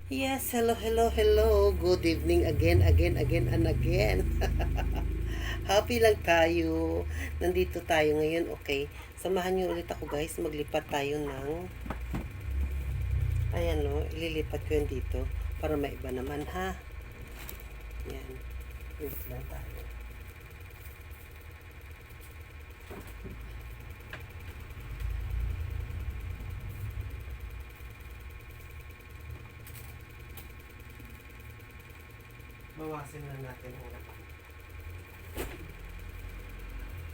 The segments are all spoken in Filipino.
Yes, hello, hello, hello. Good evening again, again, again, and again. Happy lang tayo. Nandito tayo ngayon, okay. Samahan niyo ulit ako guys. Maglipat tayo ng, ayan no, ililipat ko yun dito. Para maiba naman ha. Yan. Wait lang tayo. Bawasin lang natin ang laman.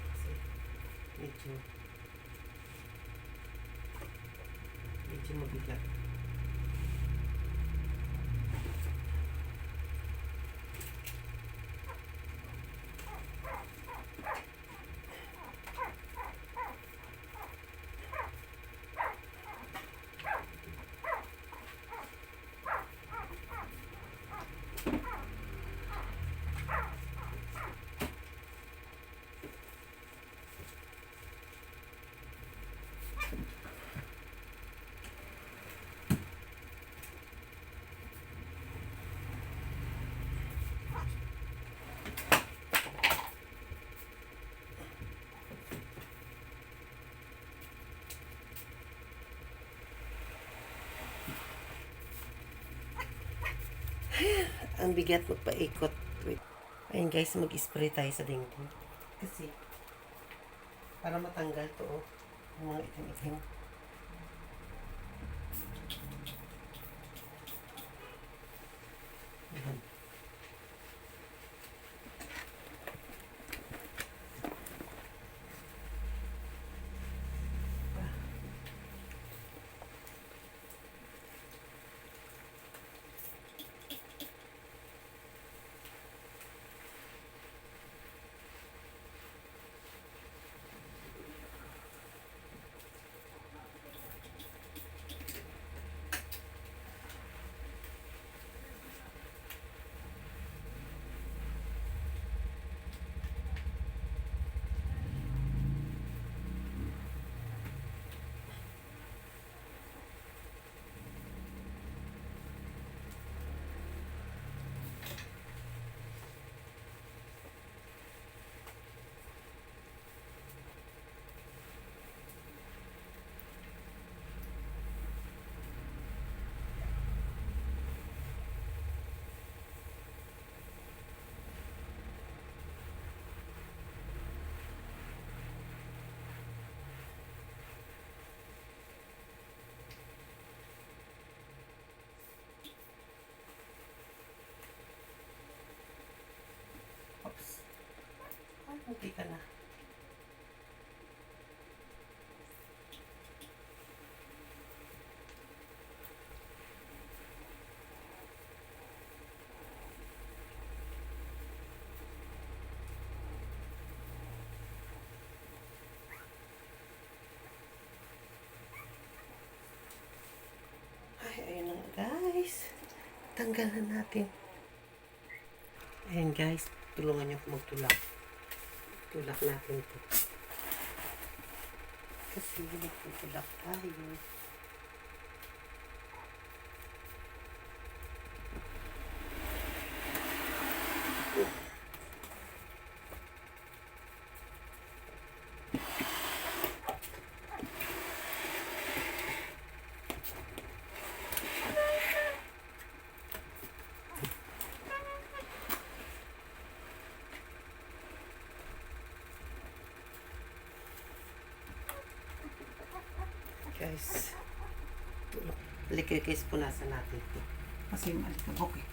Kasi medyo, medyo mabigat. Ang bigat magpaikot. Wait. Ayun guys, mag-spray tayo sa dingding. Kasi, para matanggal to, oh, yung mga itim-itim. Ayan. Oops. Ay, hindi ka na. Ay, ayun na nga, guys. Tanggalan natin. Ayan guys, tulungan niyo ako magtulak. Tulak natin to. Kasi nagtutulak tayo. Guys, tulak. Likikis punasan natin to. Kasi malikabok eh.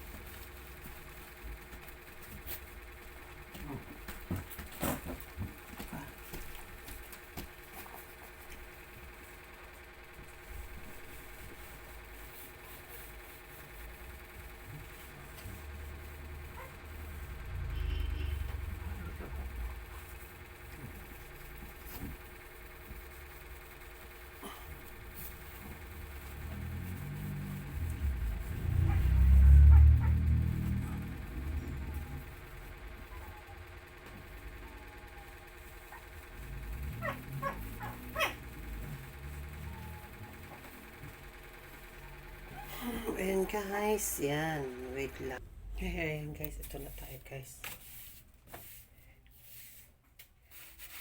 Ayan guys, yan. Wait lang. Ayan guys, ito na tayo guys.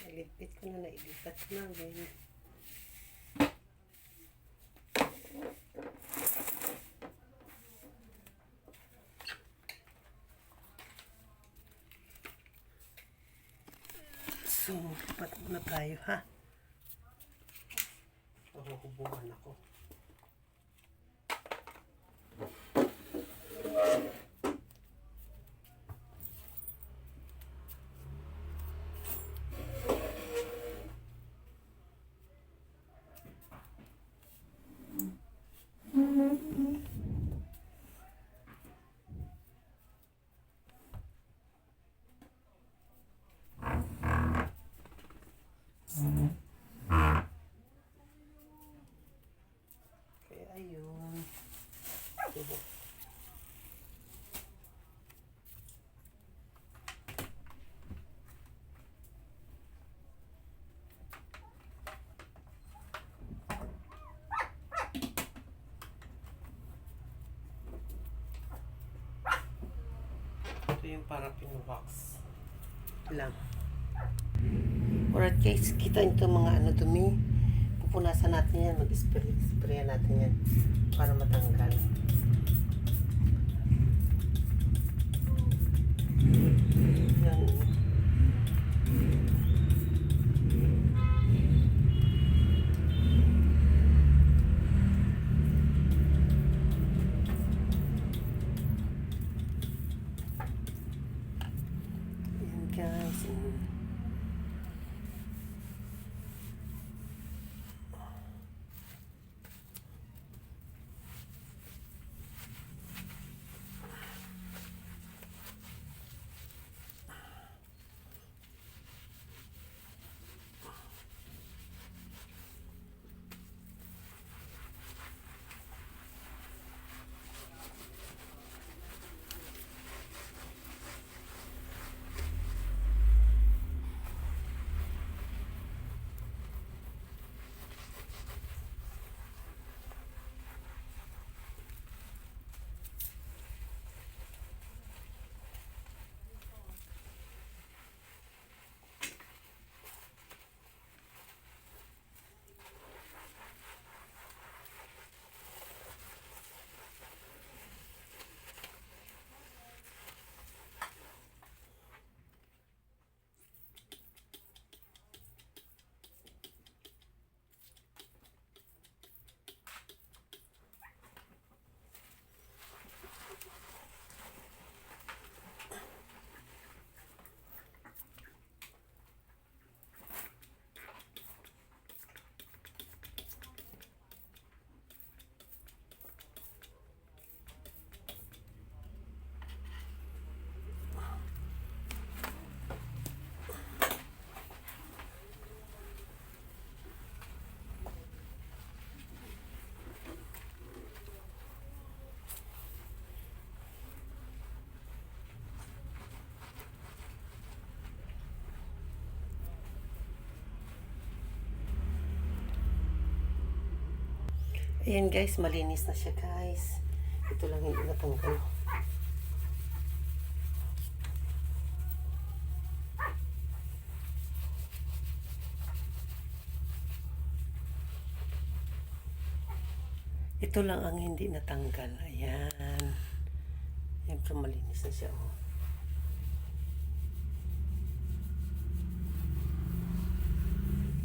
Nailipit ko na, nailipat ko na. Ganyan. So, lipat muna tayo ha. Nahuhubungan ako. Kaya ayun. Ito yung paraffin wax lang. Alright guys, kita ito mga ano dumi. Pupunasan natin yan, mag-spray natin yan para matanggal. Yan. Yan guys. Ayan guys, malinis na siya guys. Ito lang hindi natanggal. Ito lang ang hindi natanggal. Ayan. Ayan po, malinis na siya. Oh.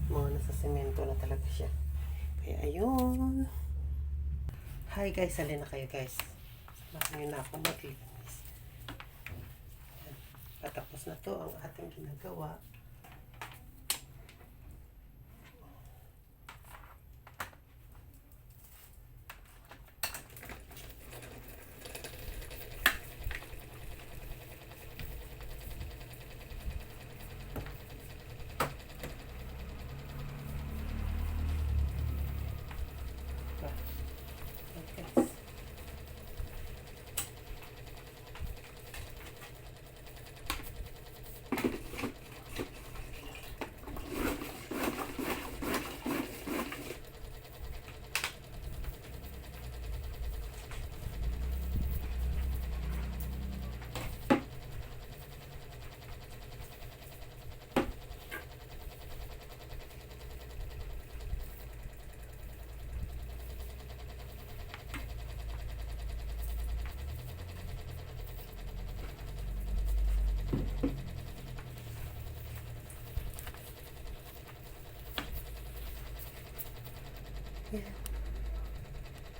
Mga nasa semento na talaga siya. Kaya ayun. Hi guys, alin na kayo guys. Samahan nyo na ako maglinis. Patapos na to ang ating ginagawa.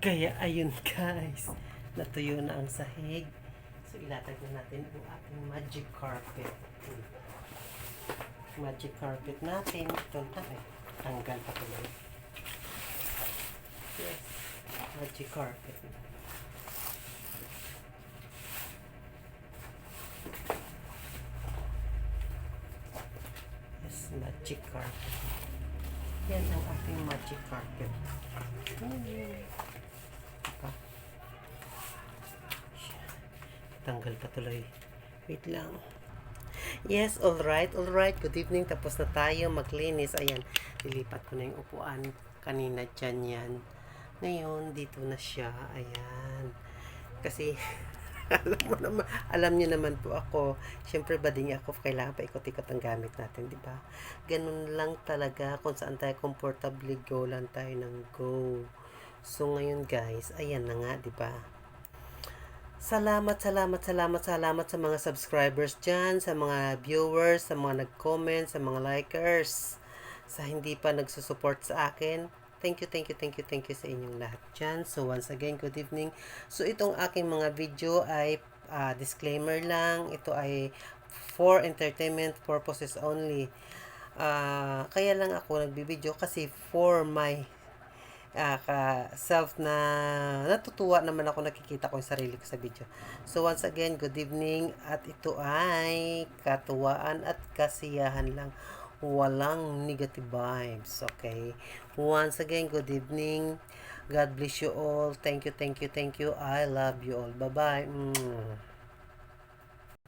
Kaya ayun guys, natuyo na ang sahig. So ilatag na natin ang ating magic carpet. Magic carpet natin. Ito na eh. Tanggal pa tuloy. Yes. Magic carpet. Yes, magic carpet. Yan ang ating magic carpet. Tanggal pa tuloy. Wait lang. Yes, alright. Good evening. Tapos na tayo maglinis. Ayan, nilipat ko na yung upuan. Kanina dyan yan. Ngayon, dito na siya. Ayan. Kasi, alam niyo naman po ako. Siyempre, bading ako. Kailangan pa ikot-ikot ang gamit natin, di ba? Ganun lang talaga. Kung saan tayo comfortably, go lang tayo ng go. So, ngayon guys, ayan na nga, di ba? Salamat sa mga subscribers dyan, sa mga viewers, sa mga nag-comment, sa mga likers, sa hindi pa nagsusupport sa akin. Thank you sa inyong lahat dyan. So, once again, good evening. So, itong aking mga video ay disclaimer lang. Ito ay for entertainment purposes only. Kaya lang ako nagbibideo kasi for my self na natutuwa naman ako, nakikita ko yung sarili ko sa video. So once again, good evening, at ito ay katuwaan at kasiyahan lang, walang negative vibes. Okay, once again, good evening, God bless you all, thank you, I love you all, bye bye.